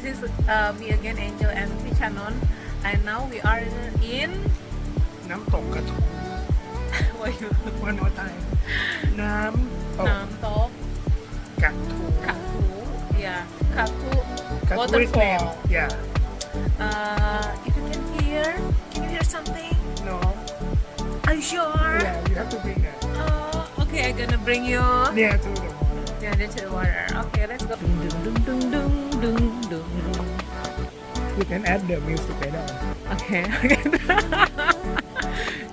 this is me again, Angel and Pichanon, and now we are in น้ำตกกระทู one more time น้ำตก Namtok กระทู Kathu, yeah, Kathu กระทู is name Waterfall. yeah If you can you hear something? no Are you sure? yeah you have to bring that Oh, okay, I'm gonna bring you near to the water to the water. Okay, let's go. Dung, dung, dung, dung, dung, dung. you can add the music later on Okay.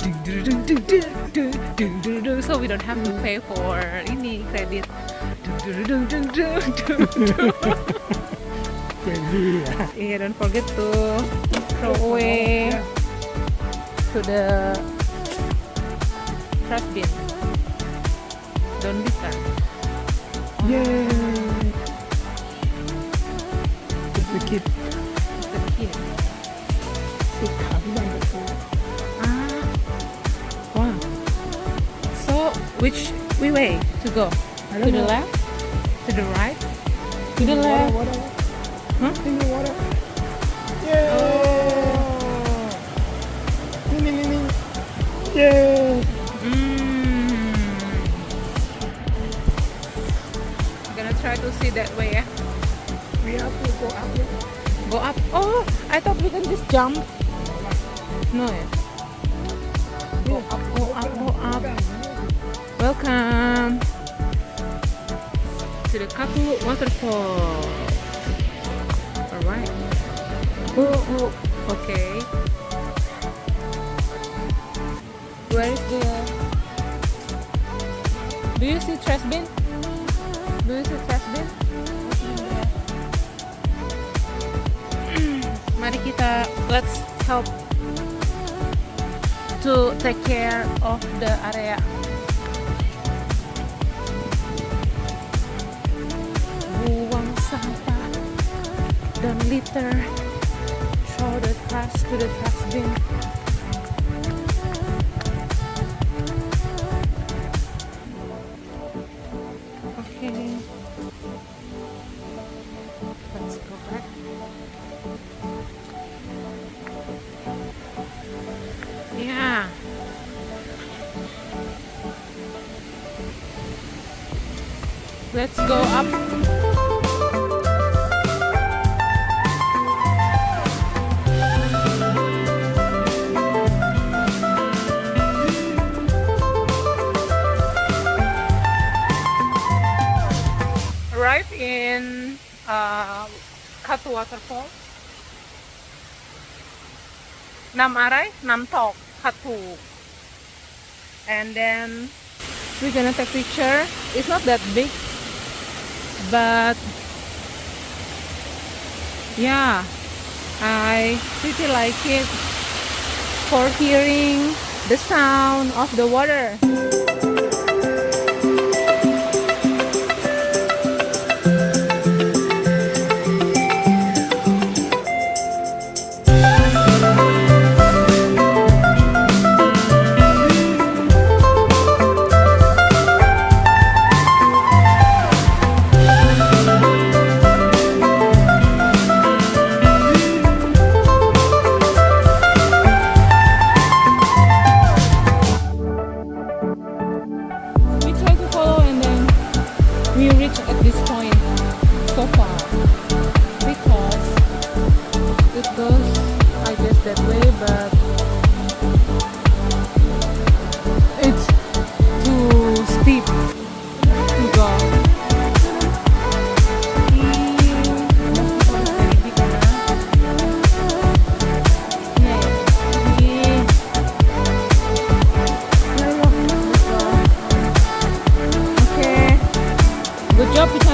Dung, dung, dung, dung, dung, dung, dung, dung, dung. So we don't have to pay for ini credit. Dung, dung, dung, dung, dung, dung. crazy yeah Yeah, don't forget to throw away yeah. to the trash bin. Don't litter. yay it's the kid The kid. สุดขาที่บางกระทู Ah. Wow. So which way to go? I To don't the know. left? To the right? To the left? water Huh? in the water yay Oh. Ning. Yay Gonna try to see that way, yeah? we have to go up here Go up. Oh, I thought we can just jump. No, yeah. Go up, go up, go up. Welcome to the Kathu Waterfall. Alright. Oh, okay. Where is the... Do you see trash bin? Do you see trash bin? Mari kita, let's help to take care of the area. Buang sampah, don't litter, throw the trash to the trash bin. Okay, let's go back. Yeah. Let's go up. Arrive in Kathu Waterfall. Nam Arai, Nam Tok, Kathu. And then we're gonna take picture. It's not that big, but yeah, I pretty like it for hearing the sound of the water. We try to follow and then we reach at this point so far because it goes I guess that way, but it's too steep to go. Okay, good job.